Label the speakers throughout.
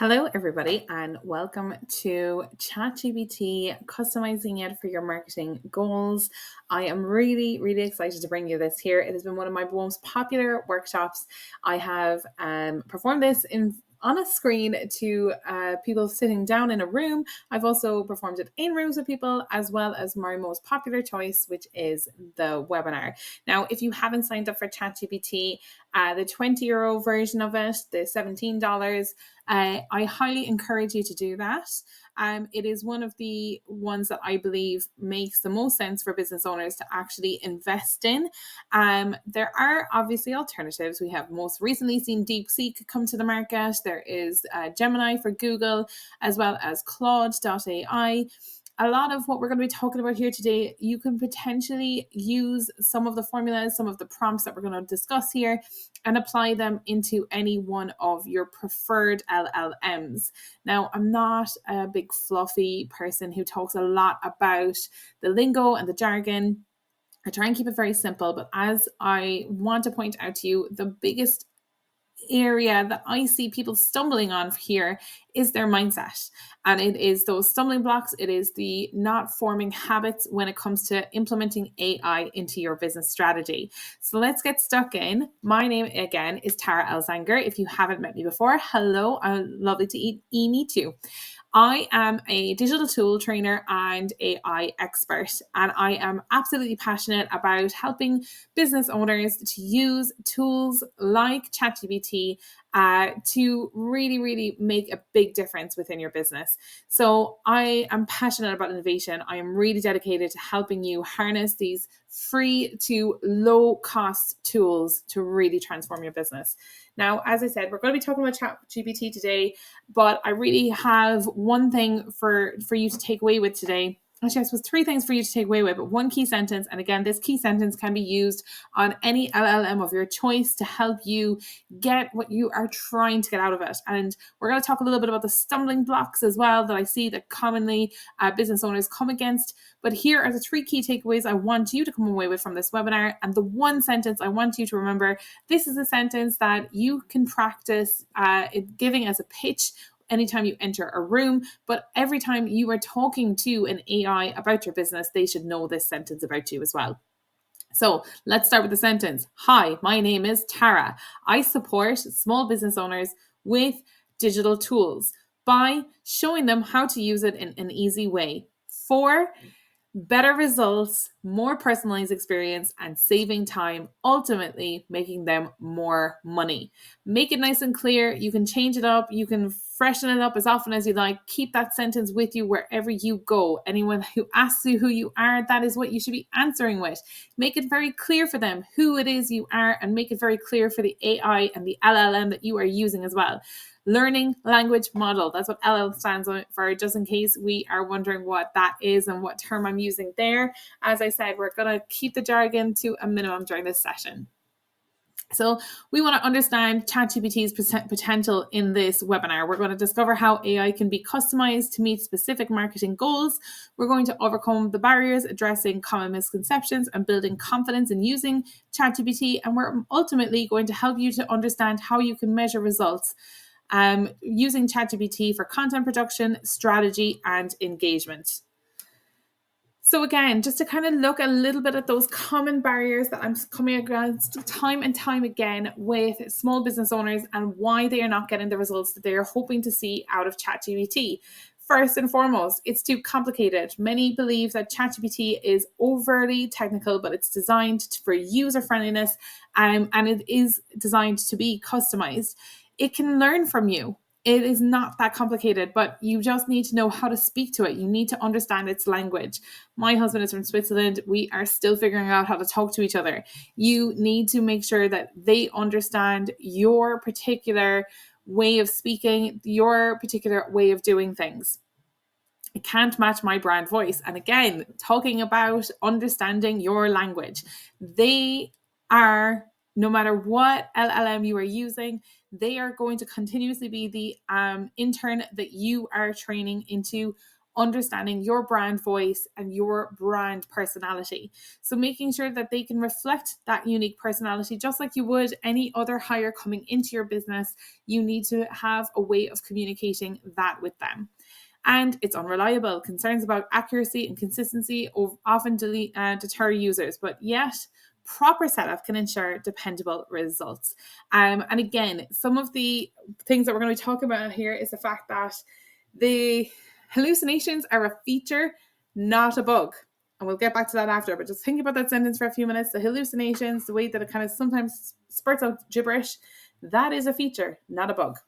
Speaker 1: Hello, everybody, and welcome to ChatGPT, customizing it for your marketing goals. I am really excited to bring you this here. It has been one of my most popular workshops. I have performed this on a screen to people sitting down in a room. I've also performed it in rooms with people, as well as my most popular choice, which is the webinar. Now, if you haven't signed up for ChatGPT, the €20 version of it, the $17, I highly encourage you to do that. It is one of the ones that I believe makes the most sense for business owners to actually invest in. There are obviously alternatives. We have most recently seen DeepSeek come to the market. There is Gemini for Google, as well as Claude.ai. A lot of what we're going to be talking about here today, you can potentially use some of the formulas, some of the prompts that we're going to discuss here, and apply them into any one of your preferred LLMs. Now, I'm not a big fluffy person who talks a lot about the lingo and the jargon. I try and keep it very simple, but as I want to point out to you, the biggest area that I see people stumbling on here is their mindset. And it is those stumbling blocks. It is the not forming habits when it comes to implementing AI into your business strategy. So let's get stuck in. My name again is Tara Elzanger. If you haven't met me before, hello. Lovely to meet you. I am a digital tool trainer and AI expert, and I am absolutely passionate about helping business owners to use tools like ChatGPT to really make a big difference within your business. So I am passionate about innovation. I am really dedicated to helping you harness these free to low cost tools to really transform your business. Now, as I said, we're going to be talking about ChatGPT today, but I really have one thing for you to take away with today. Actually, I suppose three things for you to take away with, but one key sentence. And again, this key sentence can be used on any LLM of your choice to help you get what you are trying to get out of it. And we're going to talk a little bit about the stumbling blocks as well that I see that commonly business owners come against. But here are the three key takeaways I want you to come away with from this webinar. And the one sentence I want you to remember, this is a sentence that you can practice giving as a pitch anytime you enter a room, but every time you are talking to an AI about your business, they should know this sentence about you as well. So let's start with the sentence. Hi, my name is Tara. I support small business owners with digital tools by showing them how to use it in an easy way for better results, more personalized experience, and saving time, ultimately making them more money. Make it nice and clear. You can change it up. You can freshen it up as often as you like. Keep that sentence with you wherever you go. Anyone who asks you who you are, that is what you should be answering with. Make it very clear for them who it is you are, and make it very clear for the AI and the LLM that you are using as well. Learning language model. That's what LL stands for, just in case we are wondering what that is and what term I'm using there. As I said, we're going to keep the jargon to a minimum during this session. So we want to understand ChatGPT's potential in this webinar. We're going to discover how AI can be customized to meet specific marketing goals. We're going to overcome the barriers, addressing common misconceptions, and building confidence in using ChatGPT. And we're ultimately going to help you to understand how you can measure results using ChatGPT for content production, strategy, and engagement. So again, just to kind of look a little bit at those common barriers that I'm coming against time and time again with small business owners and why they are not getting the results that they are hoping to see out of ChatGPT. First and foremost, it's too complicated. Many believe that ChatGPT is overly technical, but it's designed for user friendliness and it is designed to be customized. It can learn from you. It is not that complicated, but you just need to know how to speak to it. You need to understand its language. My husband is from Switzerland. We are still figuring out how to talk to each other. You need to make sure that they understand your particular way of speaking, your particular way of doing things. It can't match my brand voice. And again, talking about understanding your language. They are, no matter what LLM you are using, they are going to continuously be the intern that you are training into understanding your brand voice and your brand personality. So making sure that they can reflect that unique personality, just like you would any other hire coming into your business, you need to have a way of communicating that with them. And it's unreliable. Concerns about accuracy and consistency often deter users, but yet proper setup can ensure dependable results. And again, some of the things that we're going to be talking about here is the fact that the hallucinations are a feature, not a bug. And we'll get back to that after, but just think about that sentence for a few minutes. The hallucinations, the way that it kind of sometimes spurts out gibberish, that is a feature, not a bug.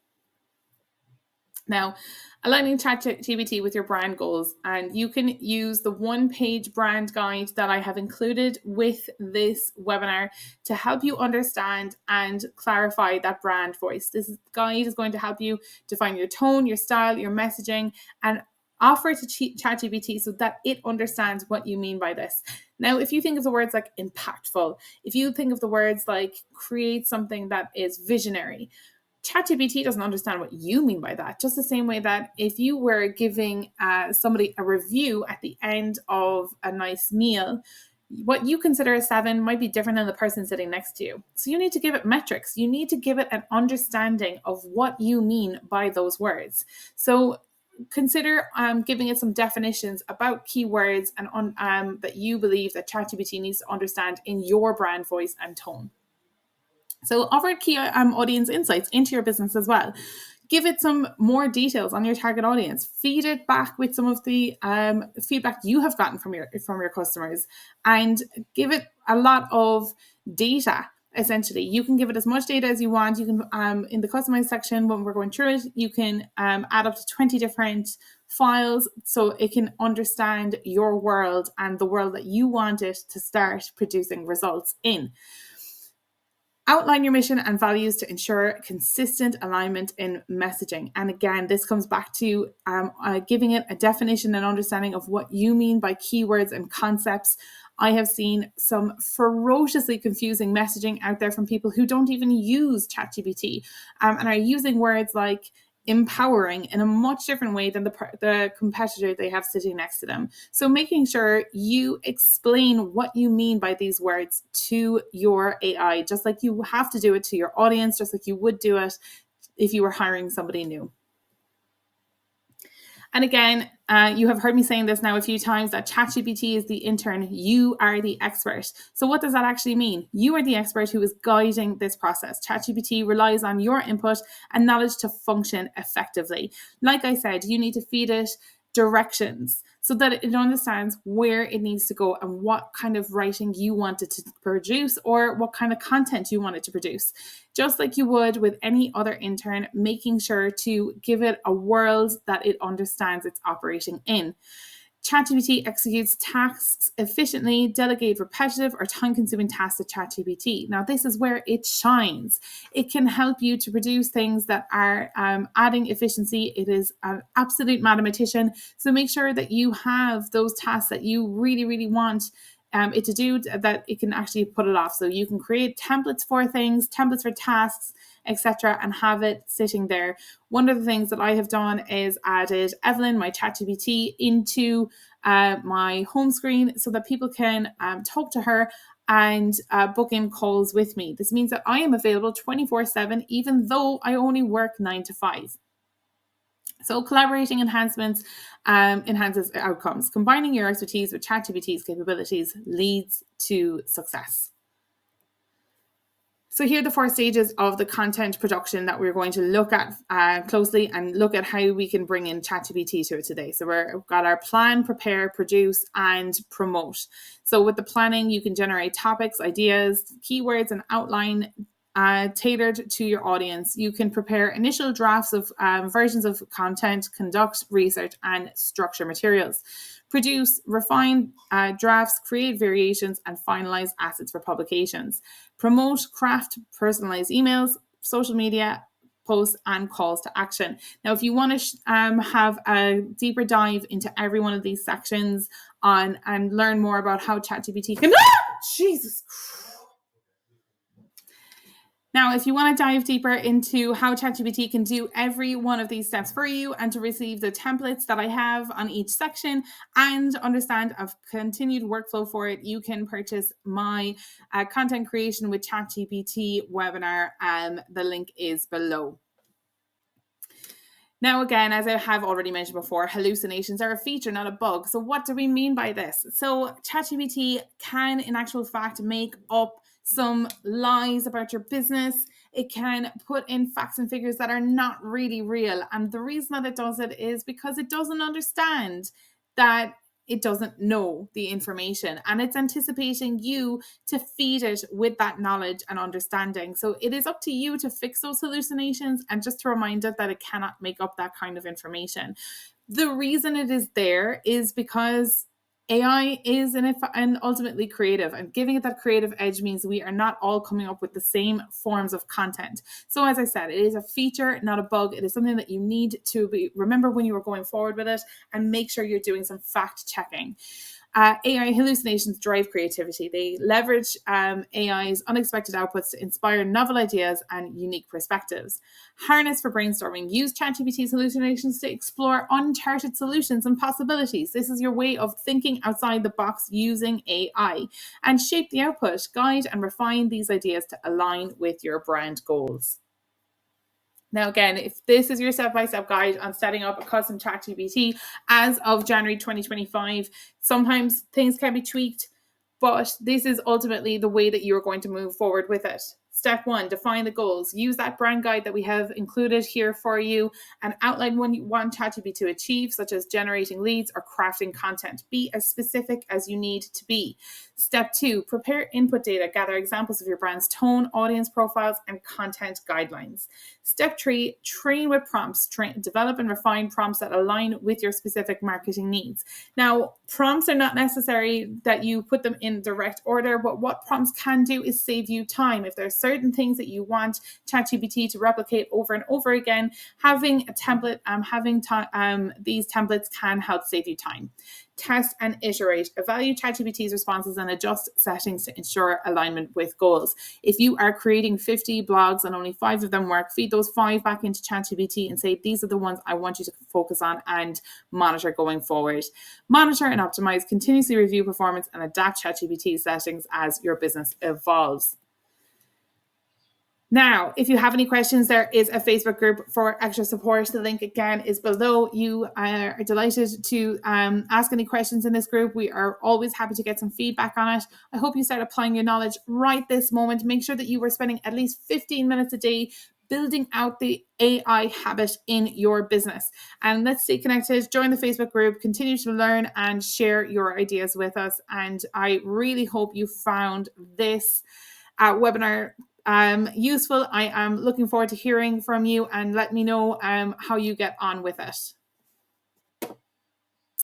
Speaker 1: Now, aligning ChatGPT with your brand goals, and you can use the one-page brand guide that I have included with this webinar to help you understand and clarify that brand voice. This guide is going to help you define your tone, your style, your messaging, and offer it to ChatGPT so that it understands what you mean by this. Now, if you think of the words like impactful, if you think of the words like create something that is visionary, ChatGPT doesn't understand what you mean by that. Just the same way that if you were giving somebody a review at the end of a nice meal, what you consider a 7 might be different than the person sitting next to you. So you need to give it metrics. You need to give it an understanding of what you mean by those words. So consider giving it some definitions about keywords and that you believe that ChatGPT needs to understand in your brand voice and tone. So offer key audience insights into your business as well. Give it some more details on your target audience. Feed it back with some of the feedback you have gotten from your customers, and give it a lot of data. Essentially, you can give it as much data as you want. You can, in the customize section, when we're going through it, you can add up to 20 different files so it can understand your world and the world that you want it to start producing results in. Outline your mission and values to ensure consistent alignment in messaging. And again, this comes back to giving it a definition and understanding of what you mean by keywords and concepts. I have seen some ferociously confusing messaging out there from people who don't even use ChatGPT and are using words like empowering in a much different way than the competitor they have sitting next to them. So making sure you explain what you mean by these words to your AI, just like you have to do it to your audience, just like you would do it if you were hiring somebody new. And again, you have heard me saying this now a few times, that ChatGPT is the intern, you are the expert. So what does that actually mean? You are the expert who is guiding this process. ChatGPT relies on your input and knowledge to function effectively. Like I said, you need to feed it directions so that it understands where it needs to go and what kind of writing you want it to produce or what kind of content you want it to produce. Just like you would with any other intern, making sure to give it a world that it understands it's operating in. ChatGPT executes tasks efficiently, delegate repetitive or time-consuming tasks to ChatGPT. Now, this is where it shines. It can help you to produce things that are adding efficiency. It is an absolute mathematician. So make sure that you have those tasks that you really, really want it to do, that it can actually put it off. So you can create templates for things, templates for tasks, etc., and have it sitting there. One of the things that I have done is added Evelyn, my ChatGPT, into my home screen so that people can talk to her and book in calls with me. This means that I am available 24/7, even though I only work 9 to 5. So collaborating enhances outcomes. Combining your expertise with ChatGPT's capabilities leads to success. So here are the 4 stages of the content production that we're going to look at closely and look at how we can bring in ChatGPT to it today. So we've got our plan, prepare, produce, and promote. So with the planning, you can generate topics, ideas, keywords, and outline tailored to your audience. You can prepare initial drafts of versions of content, conduct research, and structure materials. Produce, refine drafts, create variations, and finalize assets for publications. Promote, craft personalized emails, social media posts, and calls to action. Now, if you want to have a deeper dive into every one of these sections and learn more about how ChatGPT can... Jesus Christ. Now, if you want to dive deeper into how ChatGPT can do every one of these steps for you and to receive the templates that I have on each section and understand a continued workflow for it, you can purchase my content creation with ChatGPT webinar. The link is below. Now, again, as I have already mentioned before, hallucinations are a feature, not a bug. So what do we mean by this? So ChatGPT can, in actual fact, make up some lies about your business. It can put in facts and figures that are not really real. And the reason that it does it is because it doesn't understand that it doesn't know the information, and it's anticipating you to feed it with that knowledge and understanding. So it is up to you to fix those hallucinations and just to remind it that it cannot make up that kind of information. The reason it is there is because AI is and ultimately creative, and giving it that creative edge means we are not all coming up with the same forms of content. So as I said, it is a feature, not a bug. It is something that you need to remember when you are going forward with it, and make sure you're doing some fact checking. AI hallucinations drive creativity. They leverage AI's unexpected outputs to inspire novel ideas and unique perspectives. Harness for brainstorming. Use ChatGPT's hallucinations to explore uncharted solutions and possibilities. This is your way of thinking outside the box using AI. And shape the output. Guide and refine these ideas to align with your brand goals. Now, again, if this is your step-by-step guide on setting up a custom ChatGPT as of January 2025, sometimes things can be tweaked, but this is ultimately the way that you're going to move forward with it. Step 1, define the goals. Use that brand guide that we have included here for you and outline what you want ChatGPT to achieve, such as generating leads or crafting content. Be as specific as you need to be. Step 2, prepare input data. Gather examples of your brand's tone, audience profiles, and content guidelines. Step 3, train with prompts. Develop and refine prompts that align with your specific marketing needs. Now, prompts are not necessary that you put them in direct order, but what prompts can do is save you time. If there are certain things that you want ChatGPT to replicate over and over again, having a template, these templates can help save you time. Test and iterate. Evaluate ChatGPT's responses and adjust settings to ensure alignment with goals. If you are creating 50 blogs and only 5 of them work, feed those 5 back into ChatGPT and say, these are the ones I want you to focus on and monitor going forward. Monitor and optimize, continuously review performance and adapt ChatGPT settings as your business evolves. Now, if you have any questions, there is a Facebook group for extra support. The link again is below. You are delighted to ask any questions in this group. We are always happy to get some feedback on it. I hope you start applying your knowledge right this moment. Make sure that you are spending at least 15 minutes a day building out the AI habit in your business. And let's stay connected. Join the Facebook group, continue to learn and share your ideas with us. And I really hope you found this webinar useful. I am looking forward to hearing from you, and let me know how you get on with it.